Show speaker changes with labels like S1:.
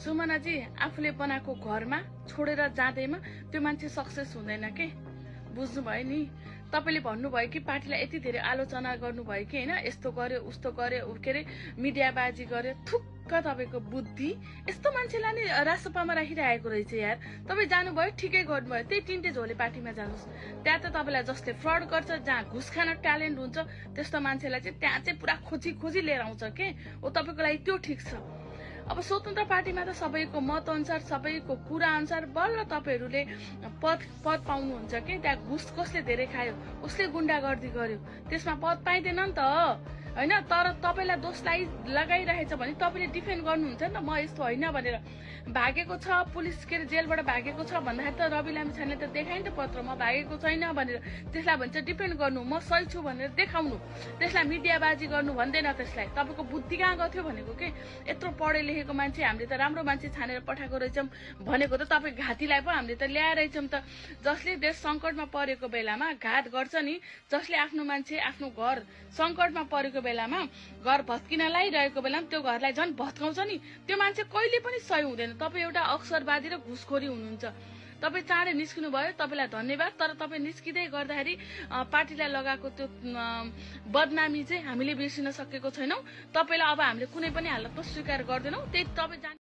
S1: सुमनाजी आफूले बनाएको घरमा छोडेर जाँदैमा त्यो मान्छे सक्सेस हुँदैन के बुझ्नुभयो नि तपाईले भन्नुभयो कि पार्टीलाई यति धेरै आलोचना गर्नुभयो कि हैन यस्तो गर्यो उस्तो गर्यो के रे मिडियाबाजी गर्यो थुक्क तपाईको बुद्धि यस्तो मान्छेलाई नि राष्ट्रपामा राखिरहेको रहेछ यार तपाई जानुभयो ठिकै गर्नुभयो त्यही टिन्टे झोले पार्टीमा जानुस् त्यहाँ त तपाईलाई जसले फ्रड गर्छ जहाँ घुस खान ट्यालेन्ट हुन्छ त्यस्तो मान्छेलाई चाहिँ त्यहाँ चाहिँ पुरा खोजी खोजी लिएर आउँछ के ओ तपाईको लागि त्यो ठीक छ अब स्वतन्त्र पार्टीमा त सबैको मत अनुसार सबैको कुरा अनुसार बल्ल तपाईहरुले पद पाउनुहुन्छ के त्यहाँ घुस कसले धेरै खायो उसले गुण्डागर्दी गर्यो त्यसमा पद पाइदैन नि त हैन तर तपाईलाई दोष लगाइरहेछ भने तपाईले डिफेन्ड गर्नुहुन्छ नि त म यस्तो हैन भनेर भागेको छ पुलिस के जेलबाट भागेको छ भन्दाखेरि त रवि लामिछानेले त देखाइ नि त पत्र म भागेको छैन भनेर त्यसलाई भन्छ डिफेन्ड गर्नु म सही छु भनेर देखाउनु त्यसलाई मिडियाबाजी गर्नु भन्दैन त्यसलाई तपाईको बुद्धि कहाँ गथ्यो भनेको के यत्रो पढे लेखेको मान्छे हामीले त राम्रो मान्छे छानेर पठाएको रहेछौं भनेको त तपाई घातीलाई पो हामीले त ल्याएरैछौं त जसले देश संकटमा परेको बेलामा घात गर्छ नि जसले आफ्नो मान्छे आफ्नो घर संकटमा परेको बेलामा घर भत्किन लागिरहेको बेलामा त्यो घरलाई झन् भत्काउँछ नि त्यो मान्छे कहिले पनि सही हुँदैन तपाई एउटा अक्षरवादी र घुसखोरी हुनुहुन्छ तपाई चाँडै निस्किनु भयो तपाईलाई धन्यवाद तर तपाई निस्किदै गर्दाखेरि पार्टीलाई लगाएको त्यो बदनामी चाहिँ हामीले बिर्सिन सकेको छैनौं तपाईलाई अब हामीले कुनै पनि हालतमा स्वीकार गर्दैनौं त्यही तपाई